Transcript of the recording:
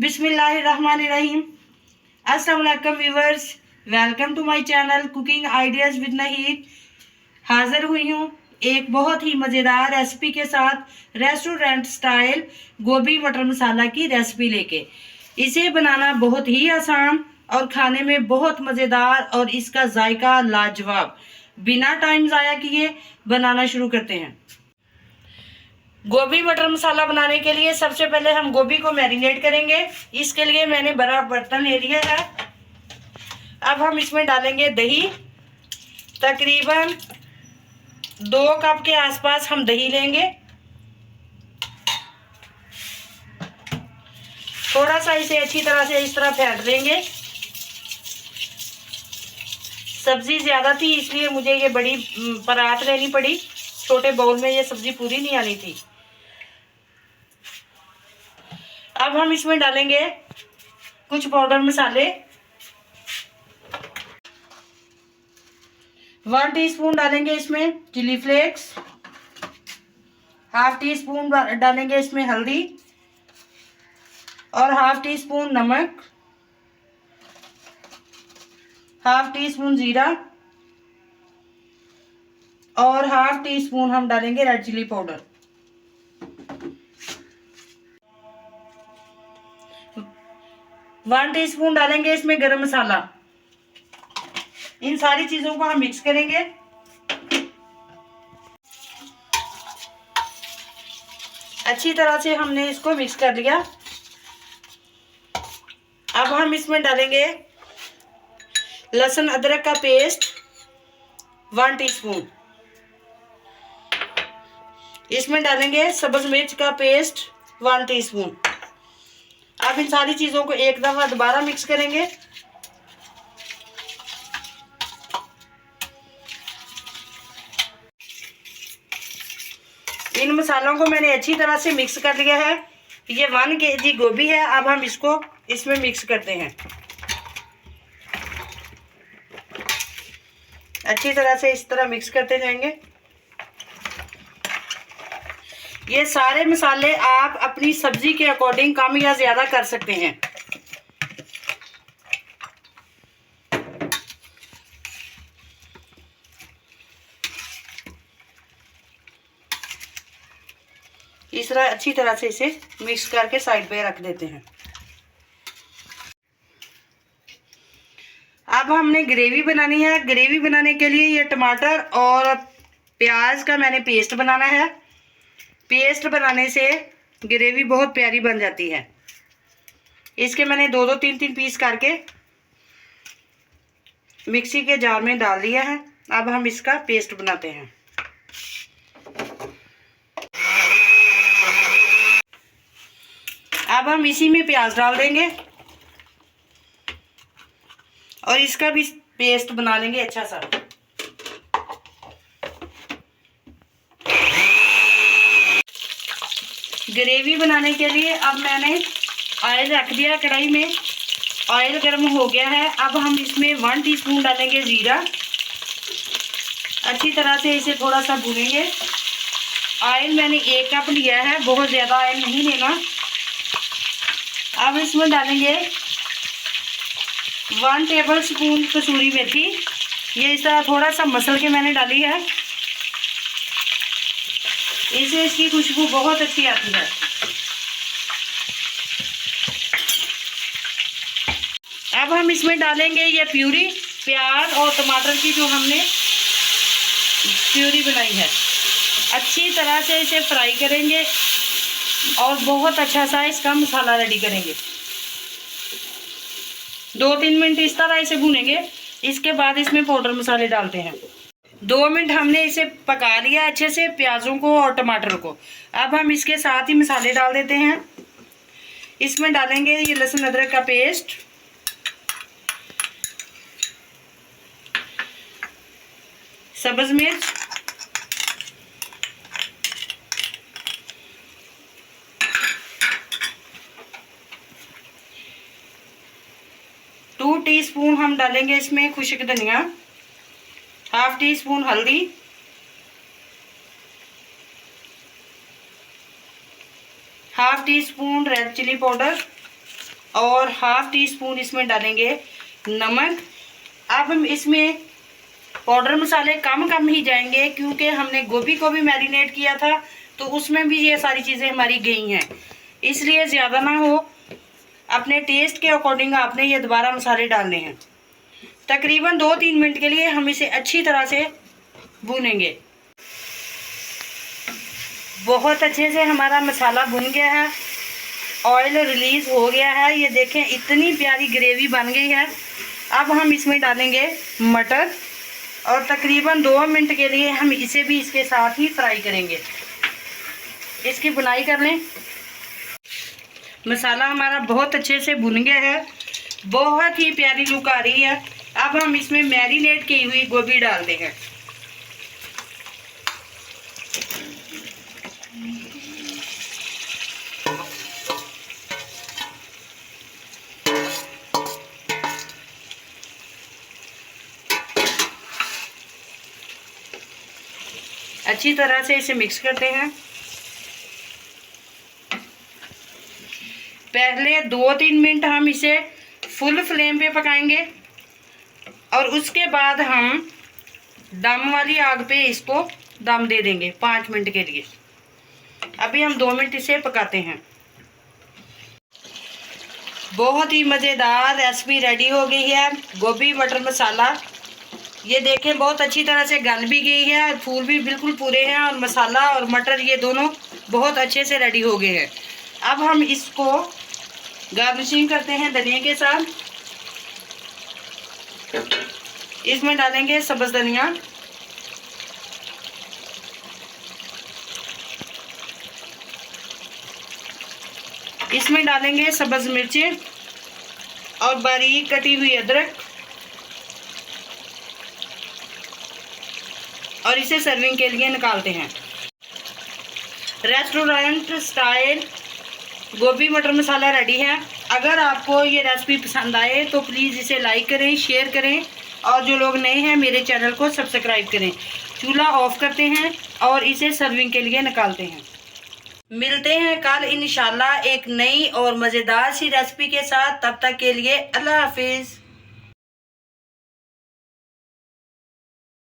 बिस्मिल्लाहिर्रहमानिर्रहीम। अस्सलाम वालेकुम viewers, welcome to my channel cooking ideas with Naheed. हाज़िर हुई हूँ एक बहुत ही मज़ेदार रेसिपी के साथ, रेस्टोरेंट स्टाइल गोभी मटर मसाला की रेसिपी लेके। इसे बनाना बहुत ही आसान और खाने में बहुत मज़ेदार और इसका जायका लाजवाब। बिना टाइम ज़ाया किए बनाना शुरू करते हैं। गोभी मटर मसाला बनाने के लिए सबसे पहले हम गोभी को मैरिनेट करेंगे। इसके लिए मैंने बड़ा बर्तन ले लिया है। अब हम इसमें डालेंगे दही। तकरीबन 2 कप के आसपास हम दही लेंगे। थोड़ा सा इसे अच्छी तरह से इस तरह फेंट देंगे। सब्जी ज़्यादा थी इसलिए मुझे ये बड़ी परात लेनी पड़ी। छोटे बाउल में ये सब्जी पूरी नहीं आनी थी। अब हम इसमें डालेंगे कुछ पाउडर मसाले। 1 टीस्पून डालेंगे इसमें चिली फ्लेक्स। ½ टीस्पून डालेंगे इसमें हल्दी और ½ टीस्पून नमक, ½ टीस्पून जीरा और ½ टीस्पून हम डालेंगे रेड चिली पाउडर। 1 टीस्पून डालेंगे इसमें गरम मसाला। इन सारी चीजों को हम मिक्स करेंगे। अच्छी तरह से हमने इसको मिक्स कर लिया। अब हम इसमें डालेंगे लहसुन अदरक का पेस्ट 1 टीस्पून। इसमें डालेंगे सब्ज मिर्च का पेस्ट 1 टीस्पून। अब इन सारी चीजों को एक दफा दोबारा मिक्स करेंगे। इन मसालों को मैंने अच्छी तरह से मिक्स कर लिया है। ये 1 kg गोभी है। अब हम इसको इसमें मिक्स करते हैं। अच्छी तरह से इस तरह मिक्स करते जाएंगे। ये सारे मसाले आप अपनी सब्जी के अकॉर्डिंग कम या ज्यादा कर सकते हैं। इस तरह अच्छी तरह से इसे मिक्स करके साइड पे रख देते हैं। अब हमने ग्रेवी बनानी है। ग्रेवी बनाने के लिए ये टमाटर और प्याज का मैंने पेस्ट बनाना है। पेस्ट बनाने से ग्रेवी बहुत प्यारी बन जाती है। इसके मैंने 2-2 3-3 पीस करके मिक्सी के जार में डाल दिया है। अब हम इसका पेस्ट बनाते हैं। अब हम इसी में प्याज डाल देंगे और इसका भी पेस्ट बना लेंगे अच्छा सा। ग्रेवी बनाने के लिए अब मैंने ऑयल रख दिया कढ़ाई में। ऑयल गर्म हो गया है। अब हम इसमें 1 टीस्पून डालेंगे जीरा। अच्छी तरह से इसे थोड़ा सा भूनेंगे। ऑयल मैंने 1 कप लिया है, बहुत ज़्यादा ऑयल नहीं लेना। अब इसमें डालेंगे 1 टेबलस्पून कसूरी मेथी। ये इस तरह थोड़ा सा मसल के मैंने डाली है। इससे इसकी खुशबू बहुत अच्छी आती है। अब हम इसमें डालेंगे ये प्यूरी, प्याज और टमाटर की जो हमने प्यूरी बनाई है। अच्छी तरह से इसे फ्राई करेंगे और बहुत अच्छा सा इसका मसाला रेडी करेंगे। 2-3 मिनट इस तरह इसे भूनेंगे। इसके बाद इसमें पाउडर मसाले डालते हैं। 2 मिनट हमने इसे पका लिया अच्छे से, प्याजों को और टमाटर को। अब हम इसके साथ ही मसाले डाल देते हैं। इसमें डालेंगे ये लहसुन अदरक का पेस्ट, सब्ज मिर्च, टू टीस्पून हम डालेंगे इसमें खुश्क धनिया, ½ टीस्पून हल्दी, ½ टीस्पून रेड चिली पाउडर और हाफ टी स्पून इसमें डालेंगे नमक। अब हम इसमें पाउडर मसाले कम ही जाएंगे, क्योंकि हमने गोभी को भी मैरिनेट किया था तो उसमें भी ये सारी चीज़ें हमारी गई हैं, इसलिए ज़्यादा ना हो। अपने टेस्ट के अकॉर्डिंग आपने ये दोबारा मसाले डालने हैं। तकरीबन 2-3 मिनट के लिए हम इसे अच्छी तरह से भूनेंगे। बहुत अच्छे से हमारा मसाला भुन गया है, ऑयल रिलीज़ हो गया है। ये देखें इतनी प्यारी ग्रेवी बन गई है। अब हम इसमें डालेंगे मटर और तकरीबन 2 मिनट के लिए हम इसे भी इसके साथ ही फ्राई करेंगे। इसकी बुनाई कर लें। मसाला हमारा बहुत अच्छे से भुन गया है, बहुत ही प्यारी लुक आ रही है। अब हम इसमें मैरिनेट की हुई गोभी डालते हैं। अच्छी तरह से इसे मिक्स करते हैं। पहले 2-3 मिनट हम इसे फुल फ्लेम पे पकाएंगे और उसके बाद हम दम वाली आग पे इसको दम दे देंगे 5 मिनट के लिए। अभी हम 2 मिनट इसे पकाते हैं। बहुत ही मज़ेदार रेसिपी रेडी हो गई है, गोभी मटर मसाला। ये देखें बहुत अच्छी तरह से गल भी गई है, फूल भी बिल्कुल पूरे हैं और मसाला और मटर ये दोनों बहुत अच्छे से रेडी हो गए हैं। अब हम इसको गार्निशिंग करते हैं धनिया के साथ। इसमें डालेंगे सब्ज़ धनिया, इसमें डालेंगे सब्ज़ मिर्चें और बारीक कटी हुई अदरक और इसे सर्विंग के लिए निकालते हैं। रेस्टोरेंट स्टाइल गोभी मटर मसाला रेडी है। अगर आपको ये रेसिपी पसंद आए तो प्लीज़ इसे लाइक करें, शेयर करें और जो लोग नए हैं मेरे चैनल को सब्सक्राइब करें। चूल्हा ऑफ करते हैं और इसे सर्विंग के लिए निकालते हैं। मिलते हैं कल इंशाल्लाह एक नई और मज़ेदार सी रेसिपी के साथ। तब तक के लिए अल्लाह हाफिज़।